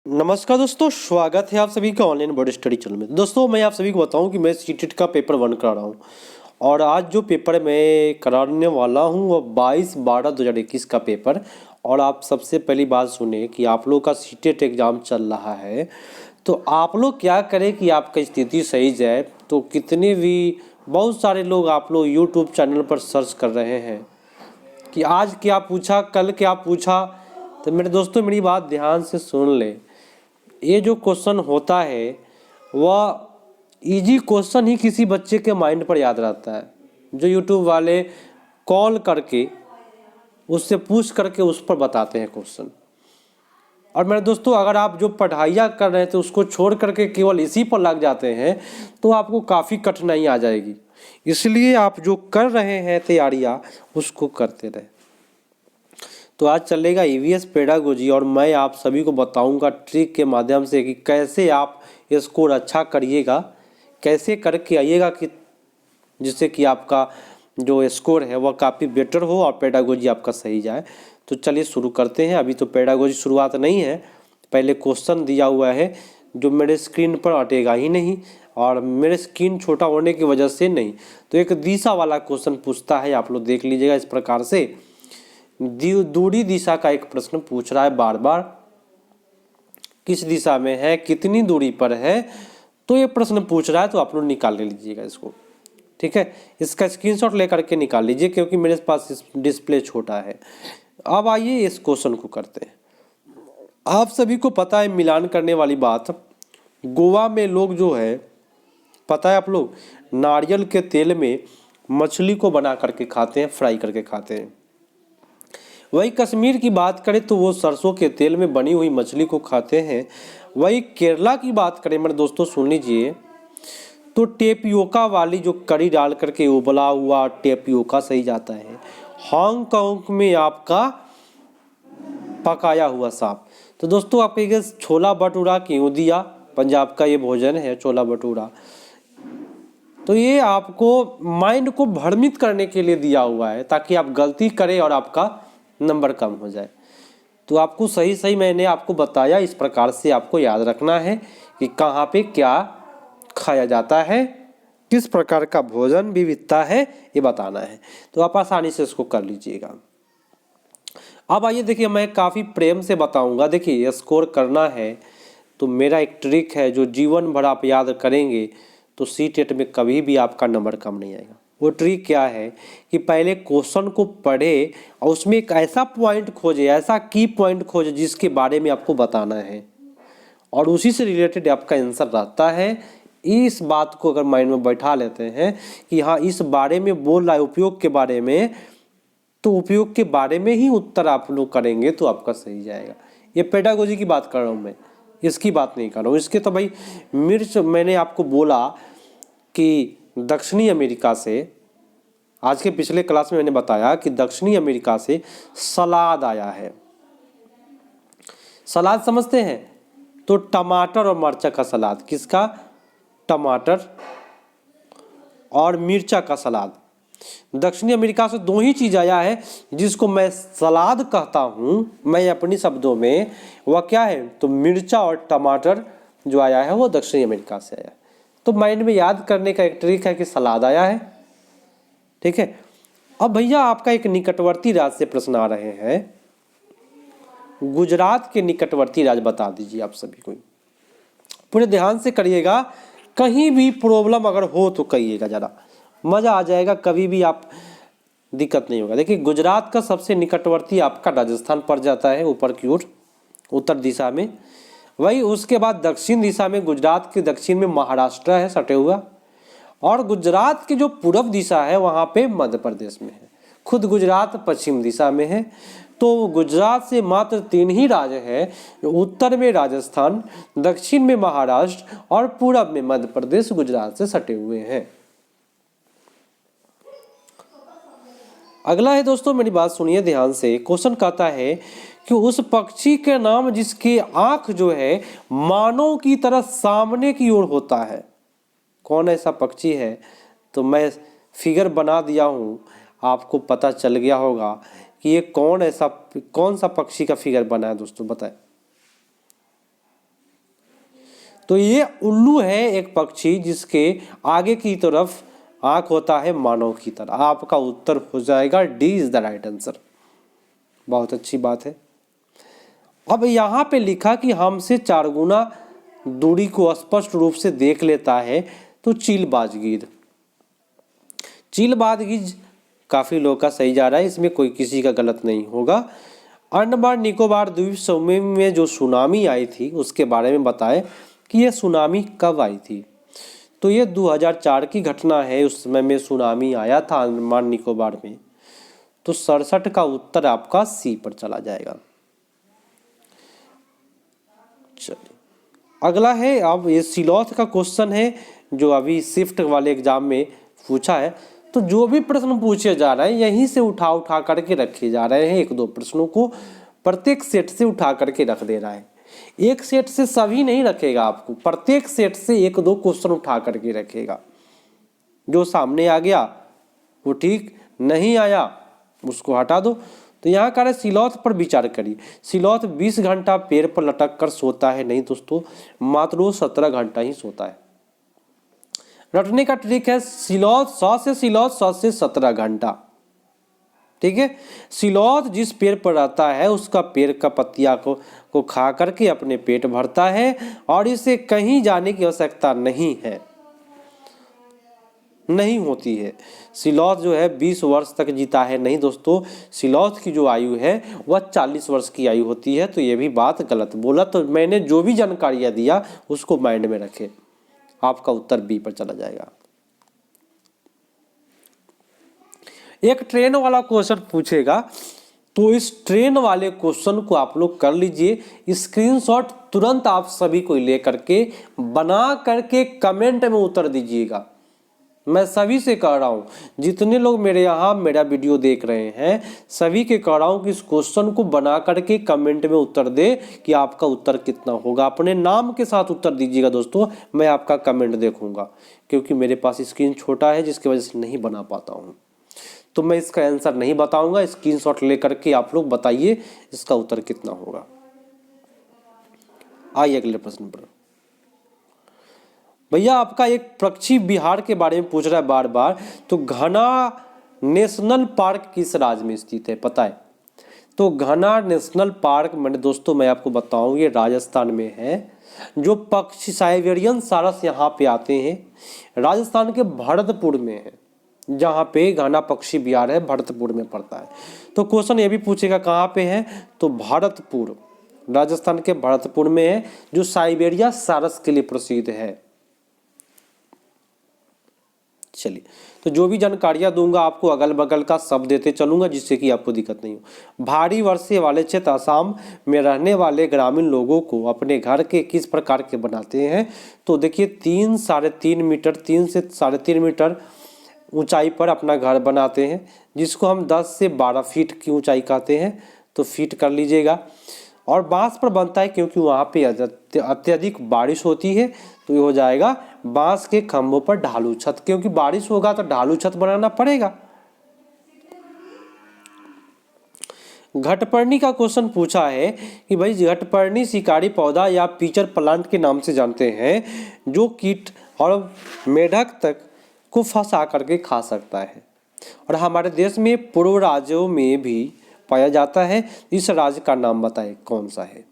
नमस्कार दोस्तों, स्वागत है आप सभी का ऑनलाइन बोर्ड स्टडी चैनल में। दोस्तों मैं आप सभी को बताऊं कि मैं सीटेट का पेपर 1 करा रहा हूं और आज जो पेपर मैं कराने वाला हूं वो 22/12/2021 का पेपर। और आप सबसे पहली बात सुने कि आप लोग का सीटेट एग्ज़ाम चल रहा है, तो आप लोग क्या करें कि आपका स्थिति सही जाए। तो कितने भी बहुत सारे लोग आप लोग यूट्यूब चैनल पर सर्च कर रहे हैं कि आज क्या पूछा, कल क्या पूछा। तो मेरे दोस्तों मेरी बात ध्यान से सुन ले। ये जो क्वेश्चन होता है वह इजी क्वेश्चन ही किसी बच्चे के माइंड पर याद रहता है, जो यूट्यूब वाले कॉल करके उससे पूछ करके उस पर बताते हैं क्वेश्चन। और मेरे दोस्तों अगर आप जो पढ़ाइयाँ कर रहे थे उसको छोड़ करके केवल इसी पर लग जाते हैं तो आपको काफ़ी कठिनाई आ जाएगी। इसलिए आप जो कर रहे हैं तैयारियाँ उसको करते रहें। तो आज चलेगा ईवीएस पेडागोजी और मैं आप सभी को बताऊंगा ट्रिक के माध्यम से कि कैसे आप स्कोर अच्छा करिएगा, कैसे करके आइएगा कि जिससे कि आपका जो स्कोर है वह काफ़ी बेटर हो और पेडागोजी आपका सही जाए। तो चलिए शुरू करते हैं। अभी तो पेडागोजी शुरुआत नहीं है, पहले क्वेश्चन दिया हुआ है जो मेरे स्क्रीन पर अटेगा ही नहीं और मेरे स्क्रीन छोटा होने की वजह से नहीं। तो एक दिशा वाला क्वेश्चन पूछता है, आप लोग देख लीजिएगा। इस प्रकार से दूरी दिशा का एक प्रश्न पूछ रहा है बार बार, किस दिशा में है, कितनी दूरी पर है। तो ये प्रश्न पूछ रहा है तो आप लोग निकाल ले लीजिएगा इसको, ठीक है। इसका स्क्रीनशॉट लेकर के निकाल लीजिए क्योंकि मेरे पास डिस्प्ले छोटा है। अब आइए इस क्वेश्चन को करते हैं। आप सभी को पता है, मिलान करने वाली बात, गोवा में लोग जो है, पता है आप लोग, नारियल के तेल में मछली को बना करके खाते हैं, फ्राई करके खाते हैं। वही कश्मीर की बात करें तो वो सरसों के तेल में बनी हुई मछली को खाते हैं। वही केरला की बात करें मेरे दोस्तों सुन लीजिए, तो टेपियोका वाली जो करी डाल करके उबला हुआ टेपियोका सही जाता है। हांगकांग में आपका पकाया हुआ सांप। तो दोस्तों आप कहिएगा छोला भटूरा क्यों दिया, पंजाब का ये भोजन है छोला भटूरा। तो ये आपको माइंड को भ्रमित करने के लिए दिया हुआ है ताकि आप गलती करें और आपका नंबर कम हो जाए। तो आपको सही सही मैंने आपको बताया, इस प्रकार से आपको याद रखना है कि कहाँ पे क्या खाया जाता है, किस प्रकार का भोजन विविधता है, ये बताना है। तो आप आसानी से इसको कर लीजिएगा। अब आइए देखिए, मैं काफ़ी प्रेम से बताऊंगा। देखिए स्कोर करना है तो मेरा एक ट्रिक है जो जीवन भर आप याद करेंगे तो सीटेट में कभी भी आपका नंबर कम नहीं आएगा। वो ट्रिक क्या है कि पहले क्वेश्चन को पढ़े और उसमें एक ऐसा पॉइंट खोजे, ऐसा की पॉइंट खोजे जिसके बारे में आपको बताना है और उसी से रिलेटेड आपका आंसर रहता है। इस बात को अगर माइंड में बैठा लेते हैं कि हाँ इस बारे में बोल रहा है, उपयोग के बारे में, तो उपयोग के बारे में ही उत्तर आप लोग करेंगे तो आपका सही जाएगा। ये पेडागोजी की बात कर रहा हूँ मैं, इसकी बात नहीं कर रहा हूँ। इसके तो भाई मिर्च, मैंने आपको बोला कि दक्षिणी अमेरिका से, आज के पिछले क्लास में मैंने बताया कि दक्षिणी अमेरिका से सलाद आया है। सलाद समझते हैं, तो टमाटर और मिर्चा का सलाद। किसका? टमाटर और मिर्चा का सलाद। दक्षिणी अमेरिका से दो ही चीज आया है जिसको मैं सलाद कहता हूं, मैं अपनी शब्दों में। वह क्या है? तो मिर्चा और टमाटर जो आया है वो दक्षिणी अमेरिका से आया है। तो माइंड में याद करने का एक ट्रिक है कि सलाद आया है, ठीक है। अब भैया आपका एक निकटवर्ती राज्य से प्रश्न आ रहे हैं। गुजरात के निकटवर्ती राज्य बता दीजिए आप सभी को। पूरे ध्यान से करिएगा, कहीं भी प्रॉब्लम अगर हो तो कहिएगा, जरा मजा आ जाएगा, कभी भी आप दिक्कत नहीं होगा। देखिए गुजरात का सबसे निकटवर्ती आपका राजस्थान पड़ जाता है ऊपर की ओर, उत्तर दिशा में। वही उसके बाद दक्षिण दिशा में, गुजरात के दक्षिण में महाराष्ट्र है सटे हुआ, और गुजरात की जो पूर्व दिशा है वहाँ पे मध्य प्रदेश में है। खुद गुजरात पश्चिम दिशा में है। तो गुजरात से मात्र 3 ही राज्य है, उत्तर में राजस्थान, दक्षिण में महाराष्ट्र और पूरब में मध्य प्रदेश गुजरात से सटे हुए हैं। अगला है दोस्तों, मेरी बात सुनिए ध्यान से। क्वेश्चन कहता है कि उस पक्षी के नाम जिसकी आंख जो है मानव की तरह सामने की ओर होता है, कौन ऐसा पक्षी है? तो मैं फिगर बना दिया हूं, आपको पता चल गया होगा कि ये कौन सा पक्षी का फिगर बना है। दोस्तों बताएं। तो ये उल्लू है एक पक्षी जिसके आगे की तरफ आंख होता है मानव की तरह। आपका उत्तर हो जाएगा D is the right answer. बहुत अच्छी बात है। अब यहाँ पे लिखा कि हमसे 4 गुना दूरी को स्पष्ट रूप से देख लेता है तो चीलबाज गिद्ध। चीलबाज गिद्ध काफी लोग का सही जा रहा है, इसमें कोई किसी का गलत नहीं होगा। अंडमान निकोबार द्वीप समूह में जो सुनामी आई थी उसके बारे में बताएं कि यह सुनामी कब आई थी। तो ये 2004 की घटना है, उस समय में सुनामी आया था अंडमान निकोबार में। तो 67 का उत्तर आपका सी पर चला जाएगा। चलिए अगला है, अब ये सिलौथ का क्वेश्चन है जो अभी शिफ्ट वाले एग्जाम में पूछा है। तो जो भी प्रश्न पूछे जा रहे हैं यहीं से उठा करके रखे जा रहे हैं। 1-2 प्रश्नों को प्रत्येक सेट से उठा करके रख दे रहा है। एक सेट से सभी नहीं रखेगा आपको, प्रत्येक सेट से 1-2 क्वेश्चन उठा करके रखेगा। जो सामने आ गया वो ठीक, नहीं आया उसको हटा दो। तो यहाँ का सिलौथ पर विचार करिए। सिलौथ 20 घंटा पेड़ पर लटक कर सोता है। नहीं दोस्तों, मात्र वो 17 घंटा ही सोता है। रटने का ट्रिक है सिलौथ 100 से 17 घंटा। ठीक है, सिलौथ जिस पेड़ पर रहता है उसका पेड़ का पत्तिया को खा करके अपने पेट भरता है और इसे कहीं जाने की आवश्यकता नहीं होती है। सिलौथ जो है 20 वर्ष तक जीता है। नहीं दोस्तों, सिलौथ की जो आयु है वह 40 वर्ष की आयु होती है। तो ये भी बात गलत बोला। तो मैंने जो भी जानकारियां दिया उसको माइंड में रखे। आपका उत्तर बी पर चला जाएगा। एक ट्रेन वाला क्वेश्चन पूछेगा, तो इस ट्रेन वाले क्वेश्चन को आप लोग कर लीजिए स्क्रीनशॉट, तुरंत आप सभी को लेकर के बना करके कमेंट में उत्तर दीजिएगा। मैं सभी से कह रहा हूँ, जितने लोग मेरे यहाँ मेरा वीडियो देख रहे हैं सभी के कह रहा हूँ कि इस क्वेश्चन को बना करके कमेंट में उत्तर दे कि आपका उत्तर कितना होगा। अपने नाम के साथ उत्तर दीजिएगा दोस्तों, मैं आपका कमेंट देखूंगा, क्योंकि मेरे पास स्क्रीन छोटा है जिसकी वजह से नहीं बना पाता हूँ। तो मैं इसका आंसर नहीं बताऊंगा, स्क्रीनशॉट लेकर के आप लोग बताइए इसका उत्तर कितना होगा। आइए अगले प्रश्न पर। भैया आपका एक पक्षी बिहार के बारे में पूछ रहा है बार बार। तो घना नेशनल पार्क किस राज्य में स्थित है, पता है? तो घना नेशनल पार्क दोस्तों मैं आपको बताऊं ये राजस्थान में है। जो पक्षी साइबेरियन सारस यहाँ पे आते हैं राजस्थान के भरतपुर में है, जहाँ पे घना पक्षी बिहार है भरतपुर में पड़ता है। तो क्वेश्चन ये भी पूछेगा कहाँ पे है, तो भरतपुर, राजस्थान के भरतपुर में है, जो साइबेरिया सारस के लिए प्रसिद्ध है। चलिए, तो जो भी जानकारियां दूंगा आपको अगल बगल का सब देते चलूंगा जिससे कि आपको दिक्कत नहीं हो। भारी वर्षा वाले क्षेत्र असम में रहने वाले ग्रामीण लोगों को अपने घर के किस प्रकार के बनाते हैं? तो देखिए 3-3.5 मीटर, 3 से 3.5 मीटर ऊंचाई पर अपना घर बनाते हैं, जिसको हम 10 से 12 फीट की ऊंचाई कहते हैं। तो फीट कर लीजिएगा। और बांस पर बनता है क्योंकि वहाँ पे अत्यधिक बारिश होती है। तो ये हो जाएगा बांस के खंभों पर ढालू छत, क्योंकि बारिश होगा तो ढालू छत बनाना पड़ेगा। घटपर्णी का क्वेश्चन पूछा है कि भाई घटपर्णी शिकारी पौधा या पीचर प्लांट के नाम से जानते हैं, जो कीट और मेढक तक को फंसा करके खा सकता है और हमारे देश में पूर्व राज्यों में भी पाया जाता है। इस राज्य का नाम बताएं कौन सा है?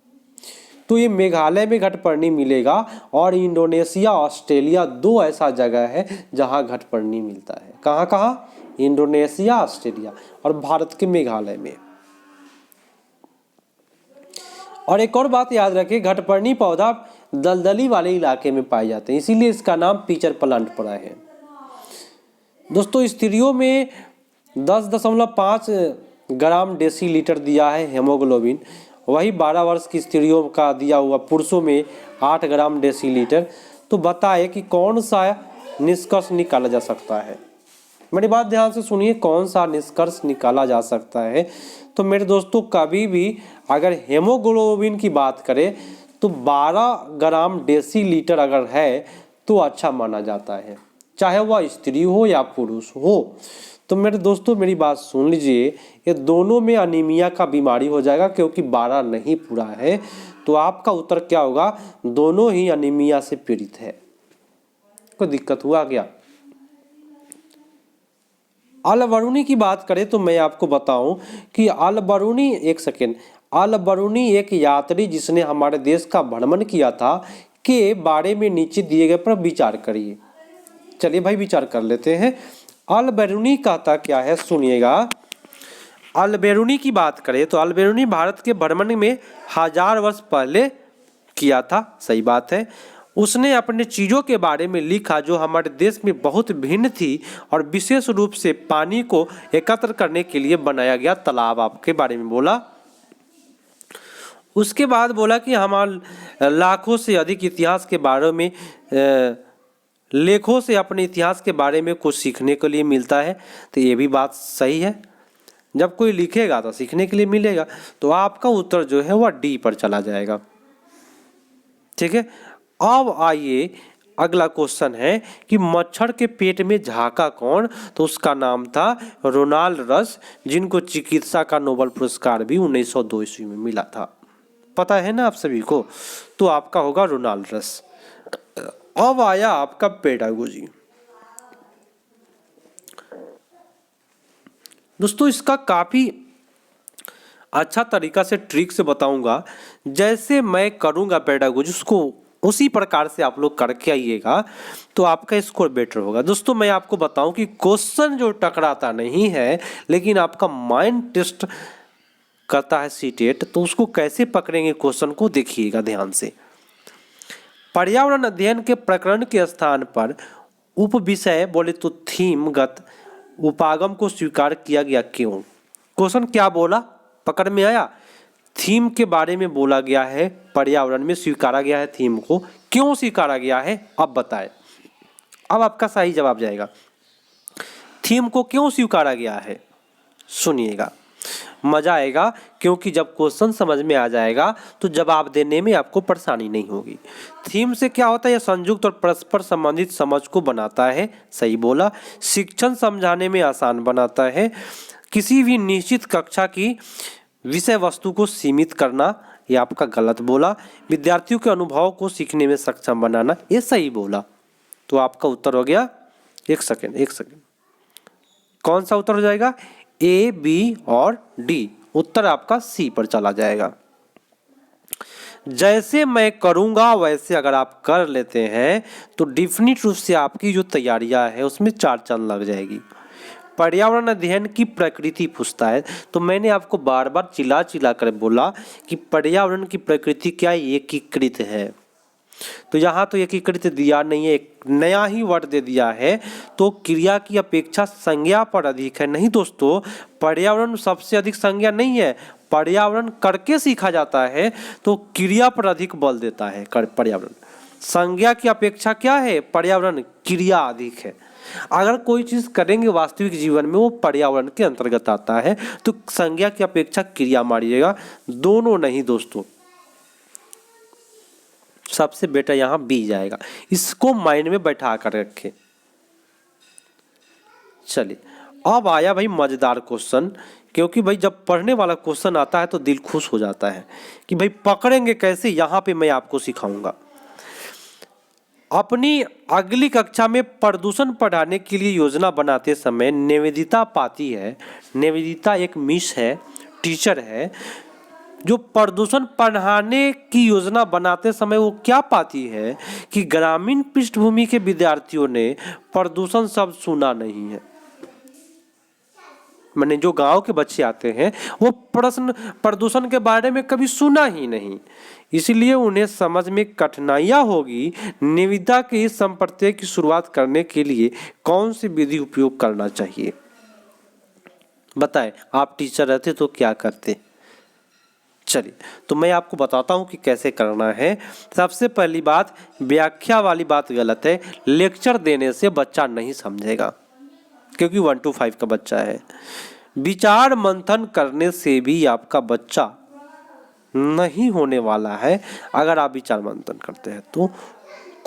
तो ये मेघालय में घटपर्णी मिलेगा और इंडोनेशिया ऑस्ट्रेलिया 2 ऐसा जगह है जहां घटपर्णी मिलता है। कहाँ कहाँ? इंडोनेशिया, ऑस्ट्रेलिया और भारत के मेघालय में। और एक और बात याद रखिए, घटपर्णी पौधा दलदली वाले इलाके में पाए जाते हैं, इसीलिए इसका नाम पीचर प्लांट पड़ा है। दोस्तों स्त्रियों में 10.5 ग्राम डेसीलीटर दिया है हेमोग्लोबिन, वही 12 वर्ष की स्त्रियों का दिया हुआ पुरुषों में 8 ग्राम डेसीलीटर। तो बताए कि कौन सा निष्कर्ष निकाला जा सकता है? मेरी बात ध्यान से सुनिए, कौन सा निष्कर्ष निकाला जा सकता है? तो मेरे दोस्तों कभी भी अगर हेमोग्लोबिन की बात करें तो 12 ग्राम डेसीलीटर अगर है तो अच्छा माना जाता है, चाहे वह स्त्री हो या पुरुष हो। तो मेरे दोस्तों मेरी बात सुन लीजिए, ये दोनों में अनीमिया का बीमारी हो जाएगा क्योंकि 12 नहीं पूरा है। तो आपका उत्तर क्या होगा, दोनों ही अनीमिया से पीड़ित है। कोई दिक्कत हुआ क्या? अल बरूनी की बात करें तो मैं आपको बताऊं कि अल बरूनी, एक सेकेंड, अल बरूनी एक यात्री जिसने हमारे देश का भ्रमण किया था के बारे में नीचे दिए गए पर विचार करिए। चलिए भाई विचार कर लेते हैं। अल बरूनी कहता क्या है, सुनिएगा। अल बरूनी की बात करें तो अल बरूनी भारत के भ्रमण में 1000 वर्ष पहले किया था, सही बात है। उसने अपने चीज़ों के बारे में लिखा जो हमारे देश में बहुत भिन्न थी और विशेष रूप से पानी को एकत्र करने के लिए बनाया गया तालाब आपके बारे में बोला। उसके बाद बोला कि हमारे लाखों से अधिक इतिहास के बारे में लेखों से अपने इतिहास के बारे में कुछ सीखने के लिए मिलता है। तो ये भी बात सही है, जब कोई लिखेगा तो सीखने के लिए मिलेगा। तो आपका उत्तर जो है वह डी पर चला जाएगा। ठीक है, अब आइए अगला क्वेश्चन है कि मच्छर के पेट में झांका कौन? तो उसका नाम था रोनाल्ड रस, जिनको चिकित्सा का नोबेल पुरस्कार भी 1902 ईस्वी में मिला था। पता है ना आप सभी को? तो आपका होगा रोनाल्ड रस। अब आया आपका पेडागोजी। दोस्तों इसका काफी अच्छा तरीका से ट्रिक से बताऊंगा, जैसे मैं करूंगा पेडागोजी उसको उसी प्रकार से आप लोग करके आइएगा तो आपका स्कोर बेटर होगा। दोस्तों मैं आपको बताऊं कि क्वेश्चन जो टकराता नहीं है लेकिन आपका माइंड टेस्ट करता है सीटेट, तो उसको कैसे पकड़ेंगे क्वेश्चन को देखिएगा ध्यान से। पर्यावरण अध्ययन के प्रकरण के स्थान पर उप विषय बोले तो थीमगत उपागम को स्वीकार किया गया क्यों? क्वेश्चन क्या बोला, पकड़ में आया? थीम के बारे में बोला गया है, पर्यावरण में स्वीकारा गया है थीम को, क्यों स्वीकारा गया है अब बताएं। अब आपका सही जवाब जाएगा, थीम को क्यों स्वीकारा गया है। सुनिएगा, मजा आएगा, क्योंकि जब क्वेश्चन समझ में आ जाएगा तो जवाब देने में आपको परेशानी नहीं होगी। थीम से क्या होता है, यह संयुक्त और परस्पर संबंधित समझ को बनाता है, सही बोला। शिक्षण समझाने में आसान बनाता है। किसी भी निश्चित कक्षा की विषय वस्तु को सीमित करना, ये आपका गलत बोला। विद्यार्थियों के अनुभव को सीखने में सक्षम बनाना, ये सही बोला। तो आपका उत्तर हो गया, एक सेकेंड, कौन सा उत्तर हो जाएगा? ए, बी और डी। उत्तर आपका सी पर चला जाएगा। जैसे मैं करूंगा वैसे अगर आप कर लेते हैं तो डेफिनिट रूप से आपकी जो तैयारियां है उसमें 4 चांद लग जाएगी। पर्यावरण अध्ययन की प्रकृति पूछता है, तो मैंने आपको बार बार चिल्ला चिल्ला कर बोला कि पर्यावरण की प्रकृति क्या एकीकृत है। तो यहाँ तो एकीकृत दिया नहीं है, एक नया ही वर्ड दे दिया है, तो क्रिया की अपेक्षा संज्ञा पर अधिक है। नहीं दोस्तों, पर्यावरण सबसे अधिक संज्ञा नहीं है, पर्यावरण करके सीखा जाता है तो क्रिया पर अधिक बल देता है। पर्यावरण संज्ञा की अपेक्षा क्या है, पर्यावरण क्रिया अधिक है। अगर कोई चीज करेंगे वास्तविक जीवन में वो पर्यावरण के अंतर्गत आता है, तो संज्ञा की अपेक्षा क्रिया मारिएगा, दोनों नहीं दोस्तों। सबसे बेटर यहां बी जाएगा, इसको माइंड में बैठा कर रखें। चलिए अब आया भाई मजेदार क्वेश्चन, क्योंकि भाई जब पढ़ने वाला क्वेश्चन आता है तो दिल खुश हो जाता है कि भाई पकड़ेंगे कैसे, यहां पे मैं आपको सिखाऊंगा। अपनी अगली कक्षा में प्रदूषण पढ़ाने के लिए योजना बनाते समय निवेदिता पाती है, निवेदिता एक मिस है, टीचर है, जो प्रदूषण पढ़ाने की योजना बनाते समय वो क्या पाती है कि ग्रामीण पृष्ठभूमि के विद्यार्थियों ने प्रदूषण शब्द सुना नहीं है। मैंने जो गांव के बच्चे आते हैं वो प्रदूषण के बारे में कभी सुना ही नहीं, इसलिए उन्हें समझ में कठिनाइयां होगी। निविदा के इस संप्रत्यय की शुरुआत करने के लिए कौन सी विधि उपयोग करना चाहिए? बताएं, आप टीचर रहते तो क्या करते? चलिए तो मैं आपको बताता हूं कि कैसे करना है। सबसे पहली बात, व्याख्या वाली बात गलत है, लेक्चर देने से बच्चा नहीं समझेगा, क्योंकि 1 to 5 का बच्चा है। विचार मंथन करने से भी आपका बच्चा नहीं होने वाला है। अगर आप विचार मंथन करते हैं तो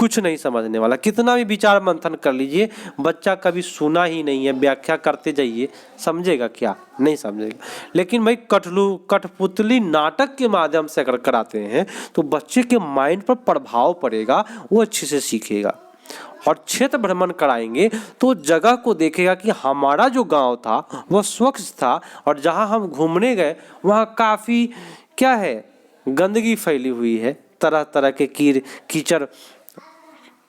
कुछ नहीं समझने वाला। कितना भी विचार मंथन कर लीजिए, बच्चा कभी सुना ही नहीं है, व्याख्या करते जाइए, समझेगा क्या? नहीं समझेगा। लेकिन भाई कठपुतली नाटक के माध्यम से अगर कराते हैं तो बच्चे के माइंड पर प्रभाव पड़ेगा, वो अच्छे से सीखेगा। और क्षेत्र भ्रमण कराएंगे तो जगह को देखेगा कि हमारा जो गांव था वह स्वच्छ था, और जहां हम घूमने गए वहां काफ़ी क्या है, गंदगी फैली हुई है, तरह तरह के कीचड़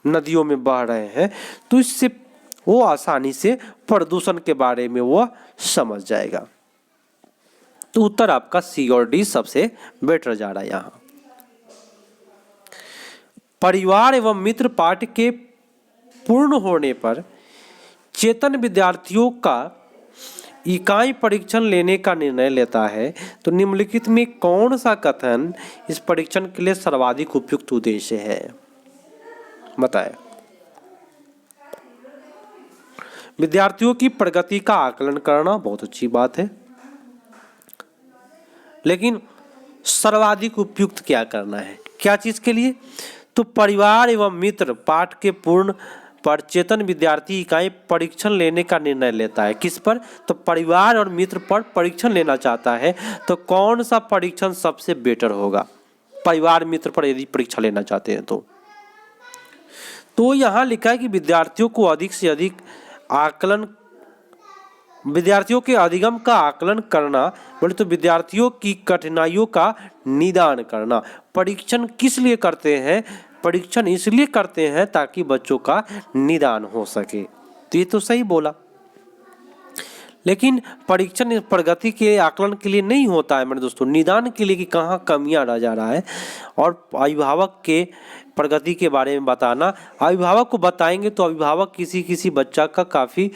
नदियों में बह रहे हैं। तो इससे वो आसानी से प्रदूषण के बारे में वो समझ जाएगा। तो उत्तर आपका सी और डी सबसे बेटर जा रहा है यहाँ। परिवार एवं मित्र पाठ के पूर्ण होने पर चेतन विद्यार्थियों का इकाई परीक्षण लेने का निर्णय लेता है। तो निम्नलिखित में कौन सा कथन इस परीक्षण के लिए सर्वाधिक उपयुक्त उद्देश्य है? बताएं। विद्यार्थियों की प्रगति का आकलन करना बहुत अच्छी बात है, लेकिन सर्वाधिक उपयुक्त क्या करना है, क्या चीज के लिए? तो परिवार एवं मित्र पाठ के पूर्ण पर चेतन विद्यार्थी इकाई परीक्षण लेने का निर्णय लेता है। किस पर? तो परिवार और मित्र पर परीक्षण लेना चाहता है। तो कौन सा परीक्षण सबसे बेटर होगा परिवार मित्र पर यदि परीक्षा लेना चाहते हैं तो यहाँ लिखा है कि विद्यार्थियों को अधिक से अधिक विद्यार्थियों के अधिगम का आकलन करना, बोले तो विद्यार्थियों की कठिनाइयों का निदान करना। परीक्षण किस लिए करते हैं? परीक्षण इसलिए करते हैं ताकि बच्चों का निदान हो सके। तो ये तो सही बोला, लेकिन परीक्षण प्रगति के आकलन के लिए नहीं होता है मेरे दोस्तों, निदान के लिए कि कहाँ कमियां रह जा रहा है। और अभिभावक के प्रगति के बारे में बताना, अभिभावक को बताएंगे तो अभिभावक किसी बच्चा का काफ़ी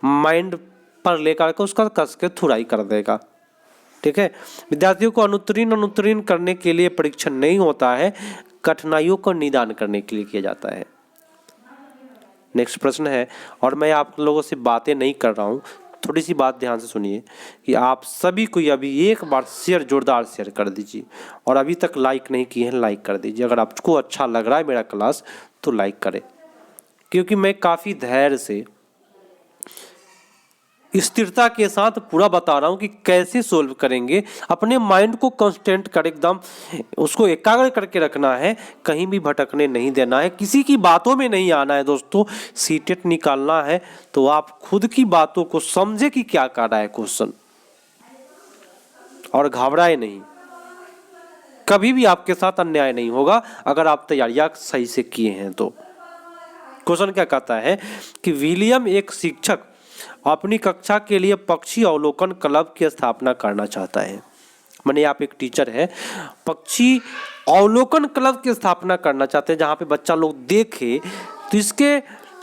माइंड पर लेकर के उसका कस के थुराई कर देगा। ठीक है, विद्यार्थियों को अनुत्तीर्ण करने के लिए परीक्षण नहीं होता है, कठिनाइयों को निदान करने के लिए किया जाता है। नेक्स्ट प्रश्न है, और मैं आप लोगों से बातें नहीं कर रहा हूँ, थोड़ी सी बात ध्यान से सुनिए कि आप सभी को अभी एक बार जोरदार शेयर कर दीजिए, और अभी तक लाइक नहीं किए हैं लाइक कर दीजिए। अगर आपको अच्छा लग रहा है मेरा क्लास तो लाइक करें, क्योंकि मैं काफ़ी धैर्य से स्थिरता के साथ पूरा बता रहा हूँ कि कैसे सोल्व करेंगे। अपने माइंड को कांस्टेंट कर एकदम उसको एकाग्र करके रखना है, कहीं भी भटकने नहीं देना है, किसी की बातों में नहीं आना है दोस्तों। सीटेट निकालना है तो आप खुद की बातों को समझे कि क्या कर रहा है क्वेश्चन, और घबराए नहीं। कभी भी आपके साथ अन्याय नहीं होगा अगर आप तैयारियां सही से किए हैं तो। क्वेश्चन क्या कहता है कि विलियम एक शिक्षक अपनी कक्षा के लिए पक्षी अवलोकन क्लब की स्थापना करना चाहता है। माने आप एक टीचर है, पक्षी अवलोकन क्लब की स्थापना करना चाहते हैं जहां पे बच्चा लोग देखे। तो इसके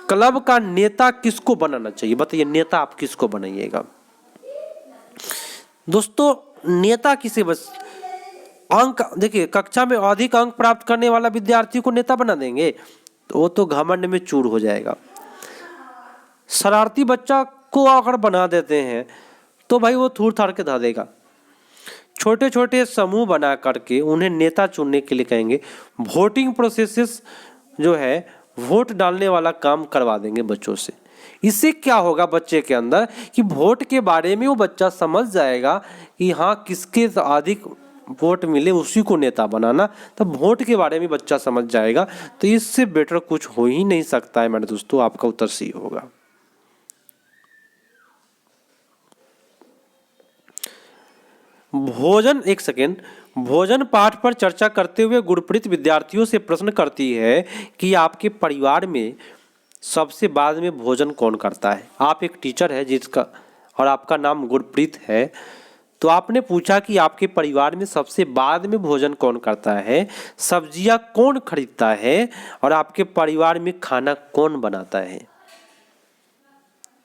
क्लब का नेता किसको बनाना चाहिए? बताइए, नेता आप किसको बनाइएगा? दोस्तों नेता किसे? बस अंक देखिए, कक्षा में अधिक अंक प्राप्त करने वाला विद्यार्थी को नेता बना देंगे तो वो तो घमंड में चूर हो जाएगा। शरारती बच्चा को अगर बना देते हैं तो भाई वो थूर थार के धा देगा। छोटे छोटे समूह बना करके उन्हें नेता चुनने के लिए कहेंगे। वोटिंग प्रोसेस जो है, वोट डालने वाला काम करवा देंगे बच्चों से। इससे क्या होगा बच्चे के अंदर कि वोट के बारे में वो बच्चा समझ जाएगा कि हाँ किसके अधिक वोट मिले उसी को नेता बनाना। तब वोट के बारे में बच्चा समझ जाएगा। तो इससे बेटर कुछ हो ही नहीं सकता है मेरे दोस्तों। आपका उत्तर सी होगा। भोजन पाठ पर चर्चा करते हुए गुरप्रीत विद्यार्थियों से प्रश्न करती है कि आपके परिवार में सबसे बाद में भोजन कौन करता है। आप एक टीचर है जिसका और आपका नाम गुरप्रीत है, तो आपने पूछा कि आपके परिवार में सबसे बाद में भोजन कौन करता है, सब्जियां कौन खरीदता है, और आपके परिवार में खाना कौन बनाता है।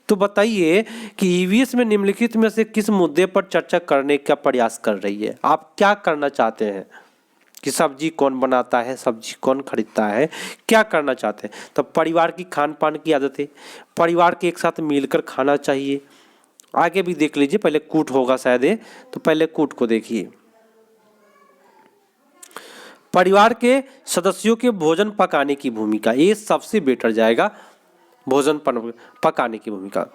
तो बताइए कि ईवीएस में निम्नलिखित में से किस मुद्दे पर चर्चा करने का प्रयास कर रही है। आप क्या करना चाहते हैं कि सब्जी कौन बनाता है, सब्जी कौन खरीदता है, क्या करना चाहते हैं? तो परिवार की खान पान की आदतें, परिवार के एक साथ मिलकर खाना चाहिए। आगे भी देख लीजिए, पहले कूट होगा शायद, तो पहले कूट को देखिए। परिवार के सदस्यों के भोजन पकाने की भूमिका, ये सबसे बेटर जाएगा, भोजन पकाने की भूमिका।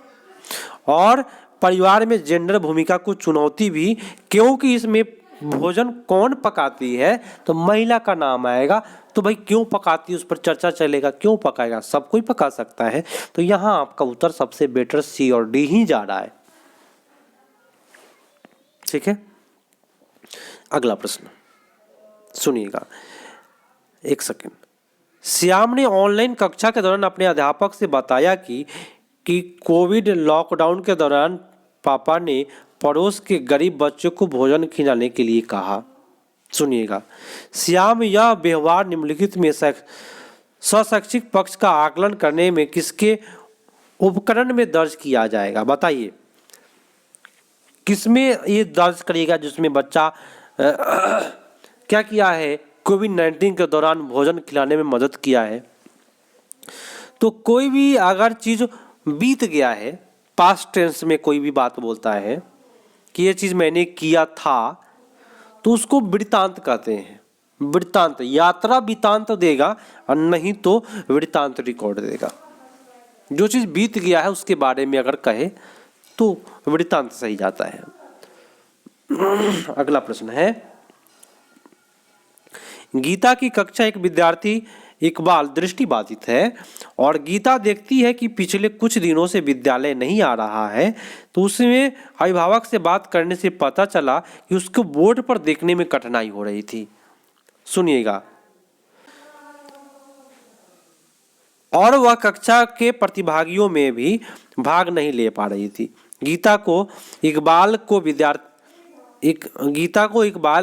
और परिवार में जेंडर भूमिका को चुनौती भी, क्योंकि इसमें भोजन कौन पकाती है तो महिला का नाम आएगा। तो भाई क्यों पकाती है उस पर चर्चा चलेगा, क्यों पकाएगा, सब कोई पका सकता है। तो यहाँ आपका उत्तर सबसे बेटर सी और डी ही जा रहा है। ठीक है, अगला प्रश्न सुनिएगा, एक सेकंड। श्याम ने ऑनलाइन कक्षा के दौरान अपने अध्यापक से बताया कि कोविड लॉकडाउन के दौरान पापा ने पड़ोस के गरीब बच्चों को भोजन खिलाने के लिए कहा। सुनिएगा, श्याम यह व्यवहार निम्नलिखित में स्वशैक्षिक पक्ष का आकलन करने में किसके उपकरण में दर्ज किया जाएगा, बताइए किसमें ये दर्ज करिएगा जिसमें बच्चा क्या किया है, कोविड-19 के दौरान भोजन खिलाने में मदद किया है। तो कोई भी अगर चीज बीत गया है, पास्ट टेंस में कोई भी बात बोलता है कि ये चीज मैंने किया था, तो उसको वृत्तांत कहते हैं। वृत्तांत, यात्रा वृत्तांत देगा और नहीं तो वृत्तांत रिकॉर्ड देगा। जो चीज बीत गया है उसके बारे में अगर कहे तो वृत्तांत सही जाता है। अगला प्रश्न है, गीता की कक्षा एक विद्यार्थी इकबाल दृष्टिबाधित है और गीता देखती है कि पिछले कुछ दिनों से विद्यालय नहीं आ रहा है। तो उसमें अभिभावक से बात करने से पता चला कि उसको बोर्ड पर देखने में कठिनाई हो रही थी। सुनिएगा, और वह कक्षा के प्रतिभागियों में भी भाग नहीं ले पा रही थी। गीता को इकबाल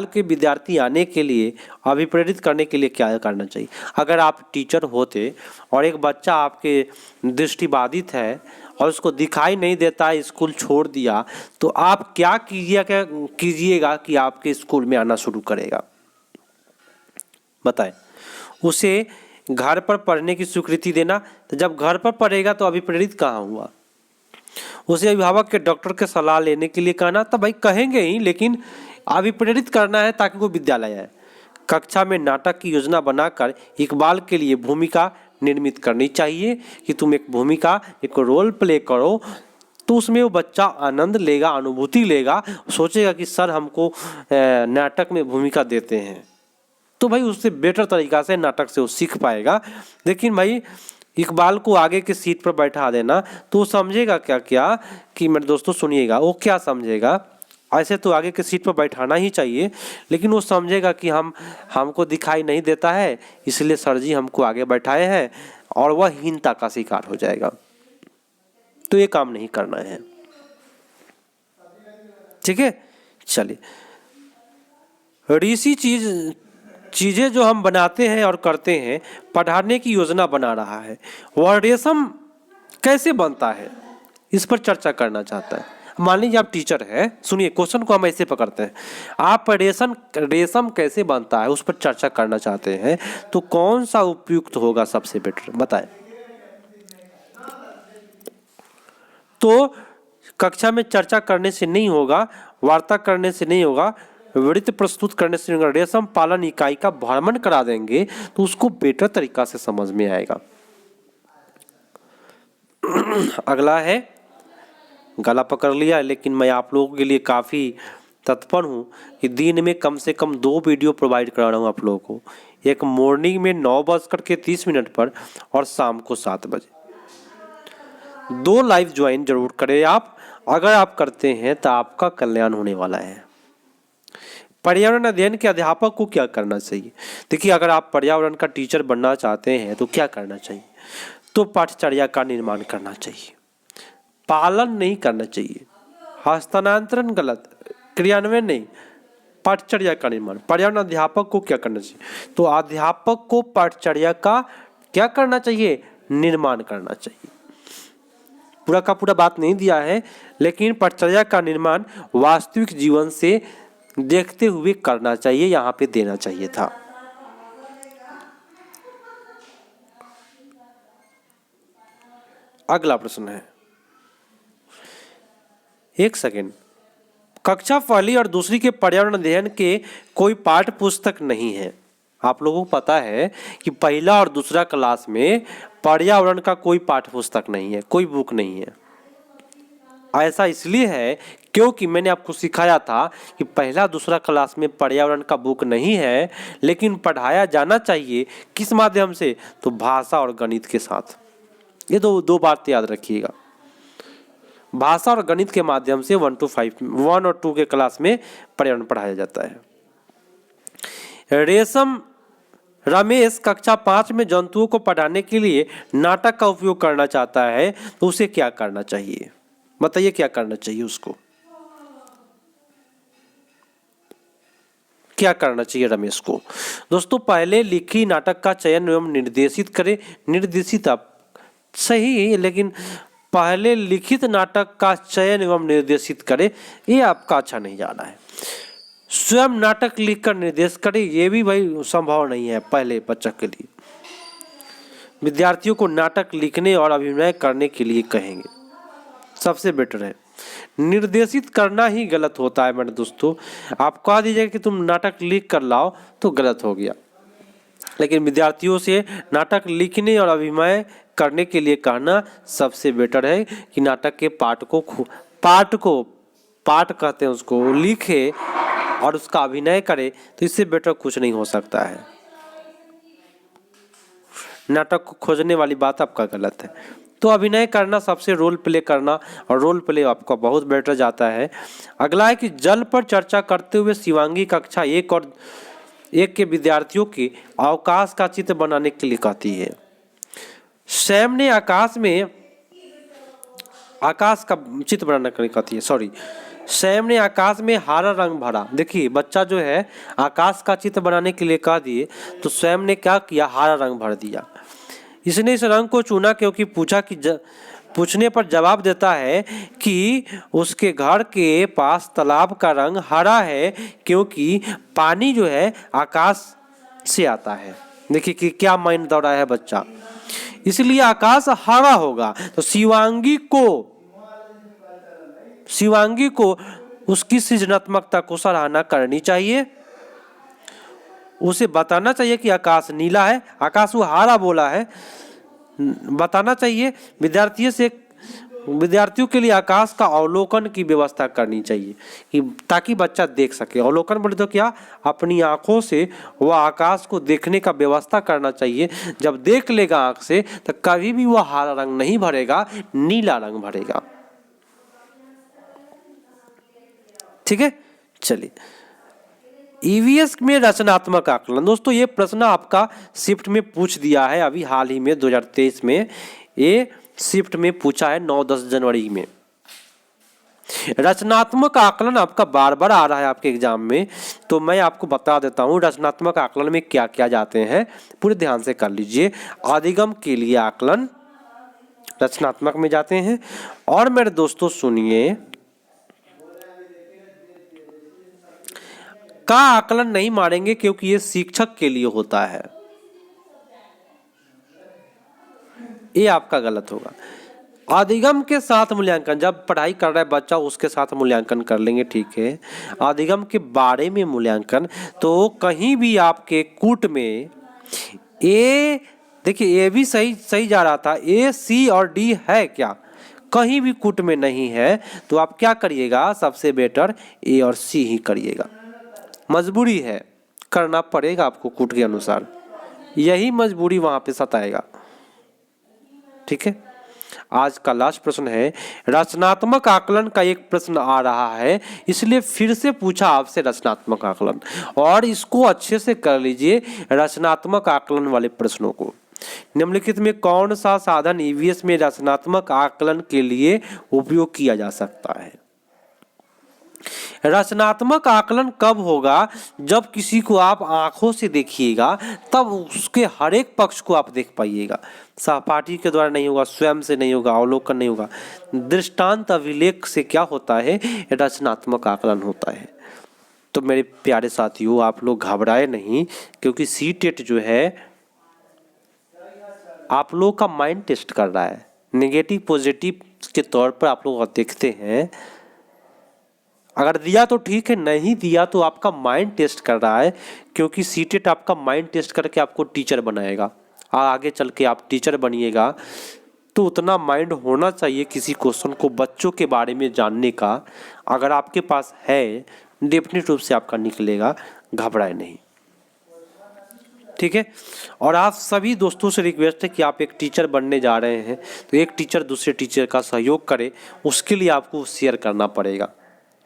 के विद्यार्थी आने के लिए अभिप्रेरित करने के लिए क्या करना चाहिए? अगर आप टीचर होते और एक बच्चा आपके दृष्टिबाधित है और उसको दिखाई नहीं देता, स्कूल छोड़ दिया, तो आप क्या कीजिएगा कि आपके स्कूल में आना शुरू करेगा? बताएं। उसे घर पर पढ़ने की स्वीकृति देना, तो जब घर पर पढ़ेगा तो अभिप्रेरित कहाँ हुआ? उसे अभिभावक के डॉक्टर के सलाह लेने के लिए कहना, तो भाई कहेंगे ही, लेकिन अभिप्रेरित करना है ताकि वो विद्यालय आए। कक्षा में नाटक की योजना बनाकर इकबाल के लिए भूमिका निर्मित करनी चाहिए कि तुम एक भूमिका, एक रोल प्ले करो, तो उसमें वो बच्चा आनंद लेगा, अनुभूति लेगा, सोचेगा कि सर हमको नाटक में भूमिका देते हैं। तो भाई उससे बेटर तरीका से नाटक से वो सीख पाएगा। लेकिन भाई इकबाल को आगे की सीट पर बैठा देना तो वो समझेगा क्या कि मेरे दोस्तों सुनिएगा, वो क्या समझेगा, ऐसे तो आगे की सीट पर बैठाना ही चाहिए, लेकिन वो समझेगा कि हमको दिखाई नहीं देता है इसलिए सर जी हमको आगे बैठाए हैं, और वह हीनता का शिकार हो जाएगा। तो ये काम नहीं करना है। ठीक है, चलिए। ऋषि चीजें जो हम बनाते हैं और करते हैं, पढ़ाने की योजना बना रहा है, वह रेशम कैसे बनता है, इस पर चर्चा करना चाहता है। मान लीजिए आप टीचर हैं, सुनिए क्वेश्चन को हम ऐसे पकड़ते हैं, आप रेशम कैसे बनता है उस पर चर्चा करना चाहते हैं, तो कौन सा उपयुक्त होगा, सबसे बेटर बताएं। तो कक्षा में चर्चा करने से नहीं होगा, वार्ता करने से नहीं होगा, वृत्त प्रस्तुत करने से नहीं होगा, रेशम पालन इकाई का भ्रमण करा देंगे तो उसको बेटर तरीका से समझ में आएगा। अगला है, गला पकड़ लिया, लेकिन मैं आप लोगों के लिए काफ़ी तत्पर हूँ कि दिन में कम से कम 2 वीडियो प्रोवाइड करा रहा हूँ आप लोगों को। एक मॉर्निंग में 9:30 पर और शाम को 7 बजे। 2 लाइव ज्वाइन जरूर करें आप। अगर आप करते हैं तो आपका कल्याण होने वाला है। पर्यावरण अध्ययन के अध्यापक को क्या करना चाहिए? देखिए, अगर आप पर्यावरण का टीचर बनना चाहते हैं तो क्या करना चाहिए? तो पाठचर्या का निर्माण करना चाहिए, पालन नहीं करना चाहिए, हस्तांतरण गलत, क्रियान्वयन नहीं, पाठचर्या का निर्माण। पर्यावरण अध्यापक को क्या करना चाहिए? तो अध्यापक को पाठचर्या का क्या करना चाहिए? निर्माण करना चाहिए। पूरा का पूरा बात नहीं दिया है, लेकिन पाठचर्या का निर्माण वास्तविक जीवन से देखते हुए करना चाहिए, यहां पे देना चाहिए था। अगला प्रश्न है, एक सेकेंड। कक्षा पहली और दूसरी के पर्यावरण अध्ययन के कोई पाठ्य पुस्तक नहीं है। आप लोगों को पता है कि पहला और दूसरा क्लास में पर्यावरण का कोई पाठ्य पुस्तक नहीं है, कोई बुक नहीं है। ऐसा इसलिए है क्योंकि मैंने आपको सिखाया था कि पहला दूसरा क्लास में पर्यावरण का बुक नहीं है, लेकिन पढ़ाया जाना चाहिए किस माध्यम से, तो भाषा और गणित के साथ। ये दो बात याद रखिएगा, भाषा और गणित के माध्यम से 1 to 5 1 और 2 के क्लास में पर्यावरण पढ़ाया जाता है। रमेश कक्षा 5 में जंतुओं को पढ़ाने के लिए नाटक का उपयोग करना चाहता है, तो उसे क्या करना चाहिए? बताइए क्या करना चाहिए उसको, क्या करना चाहिए रमेश को? दोस्तों, पहले लिखी नाटक का चयन एवं निर्देशित करें। निर्देशित आप सही है, लेकिन पहले लिखित नाटक का चयन एवं निर्देशित करें, ये आपका अच्छा नहीं जा रहा है। स्वयं नाटक लिखकर निर्देश करें, ये भी भाई संभव नहीं है पहले बच्चा के लिए। विद्यार्थियों को नाटक लिखने और अभिनय करने के लिए कहेंगे, सबसे बेटर है। निर्देशित करना ही गलत होता है मेरे दोस्तों। आप कह दीजिएगा कि तुम नाटक लिख कर लाओ तो गलत हो गया, लेकिन विद्यार्थियों से नाटक लिखने और अभिनय करने के लिए कहना सबसे बेटर है कि नाटक के पाठ कहते हैं उसको, लिखे और उसका अभिनय करे, तो इससे बेटर कुछ नहीं हो सकता है। नाटक को खोजने वाली बात आपका गलत है। तो अभिनय करना, सबसे रोल प्ले करना, और रोल प्ले आपका बहुत बेटर जाता है। अगला है कि जल पर चर्चा करते हुए शिवांगी कक्षा 1 और 1 के विद्यार्थियों की अवकाश का चित्र बनाने के लिए कहती है। सैम ने आकाश का चित्र बनाने के लिए कहती है, सैम ने आकाश में हरा रंग भरा। देखिए, बच्चा जो है आकाश का चित्र बनाने के लिए कह दिए, तो सैम ने क्या किया, हरा रंग भर दिया। इसने इस रंग को चुना क्योंकि पूछने पर जवाब देता है कि उसके घर के पास तालाब का रंग हरा है, क्योंकि पानी जो है आकाश से आता है। देखिए कि क्या माइंड दौड़ा है बच्चा, इसलिए आकाश हरा होगा। तो शिवांगी को उसकी सृजनात्मकता को सराहना करनी चाहिए। उसे बताना चाहिए कि आकाश नीला है, आकाश वो हरा बोला है, बताना चाहिए। विद्यार्थियों के लिए आकाश का अवलोकन की व्यवस्था करनी चाहिए, कि ताकि बच्चा देख सके। अवलोकन बोले तो क्या, अपनी आंखों से वह आकाश को देखने का व्यवस्था करना चाहिए। जब देख लेगा आंख से, तो कभी भी वह हरा रंग नहीं भरेगा, नीला रंग भरेगा। ठीक है, चलिए। ईवीएस में रचनात्मक आकलन। दोस्तों, ये प्रश्न आपका शिफ्ट में पूछ दिया है, अभी हाल ही में 2023 में ये शिफ्ट में पूछा है, 9-10 जनवरी में। रचनात्मक आकलन आपका बार बार आ रहा है आपके एग्जाम में, तो मैं आपको बता देता हूँ रचनात्मक आकलन में क्या क्या जाते हैं, पूरे ध्यान से कर लीजिए। अधिगम के लिए आकलन रचनात्मक में जाते हैं। और मेरे दोस्तों सुनिए, का आकलन नहीं मारेंगे क्योंकि ये शिक्षक के लिए होता है, ये आपका गलत होगा। अधिगम के साथ मूल्यांकन, जब पढ़ाई कर रहा है बच्चा उसके साथ मूल्यांकन कर लेंगे, ठीक है। अधिगम के बारे में मूल्यांकन, तो कहीं भी आपके कूट में ए, देखिए ए भी सही जा रहा था, ए सी और डी है क्या, कहीं भी कूट में नहीं है, तो आप क्या करिएगा, सबसे बेटर ए और सी ही करिएगा। मजबूरी है, करना पड़ेगा आपको कूट के अनुसार, यही मजबूरी वहां पे सताएगा। ठीक है, आज का लास्ट प्रश्न है, रचनात्मक आकलन का एक प्रश्न आ रहा है, इसलिए फिर से पूछा आपसे रचनात्मक आकलन, और इसको अच्छे से कर लीजिए रचनात्मक आकलन वाले प्रश्नों को। निम्नलिखित में कौन सा साधन ईवीएस में रचनात्मक आकलन के लिए उपयोग किया जा सकता है? रचनात्मक आकलन कब होगा, जब किसी को आप आंखों से देखिएगा, तब उसके हर एक पक्ष को आप देख पाइएगा। सहपाठी के द्वारा नहीं होगा, स्वयं से नहीं होगा, अवलोकन नहीं होगा। दृष्टांत अभिलेख से क्या होता है, रचनात्मक आकलन होता है। तो मेरे प्यारे साथियों, आप लोग घबराए नहीं, क्योंकि सीटेट जो है आप लोग का माइंड टेस्ट कर रहा है। नेगेटिव पॉजिटिव के तौर पर आप लोग देखते हैं, अगर दिया तो ठीक है, नहीं दिया तो आपका माइंड टेस्ट कर रहा है, क्योंकि सीटेट आपका माइंड टेस्ट करके आपको टीचर बनाएगा। आगे चल के आप टीचर बनिएगा तो उतना माइंड होना चाहिए किसी क्वेश्चन को बच्चों के बारे में जानने का। अगर आपके पास है डेफिनेट रूप से आपका निकलेगा, घबराए नहीं, ठीक है। और आप सभी दोस्तों से रिक्वेस्ट है कि आप एक टीचर बनने जा रहे हैं तो एक टीचर दूसरे टीचर का सहयोग करे, उसके लिए आपको शेयर करना पड़ेगा।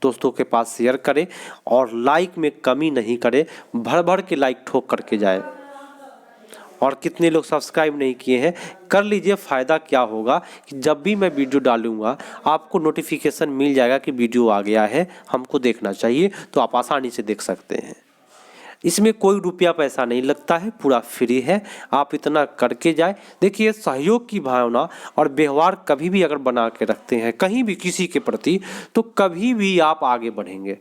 दोस्तों के पास शेयर करें और लाइक में कमी नहीं करें, भर भर के लाइक ठोक करके जाए। और कितने लोग सब्सक्राइब नहीं किए हैं कर लीजिए। फ़ायदा क्या होगा कि जब भी मैं वीडियो डालूंगा आपको नोटिफिकेशन मिल जाएगा कि वीडियो आ गया है, हमको देखना चाहिए, तो आप आसानी से देख सकते हैं। इसमें कोई रुपया पैसा नहीं लगता है, पूरा फ्री है, आप इतना करके जाए। देखिए सहयोग की भावना और व्यवहार कभी भी अगर बना के रखते हैं कहीं भी किसी के प्रति, तो कभी भी आप आगे बढ़ेंगे।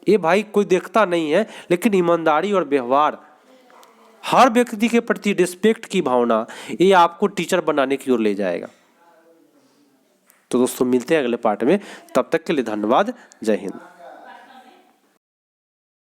ये भाई कोई देखता नहीं है, लेकिन ईमानदारी और व्यवहार, हर व्यक्ति के प्रति रिस्पेक्ट की भावना, ये आपको टीचर बनाने की ओर ले जाएगा। तो दोस्तों मिलते हैं अगले पार्ट में, तब तक के लिए धन्यवाद, जय हिंद।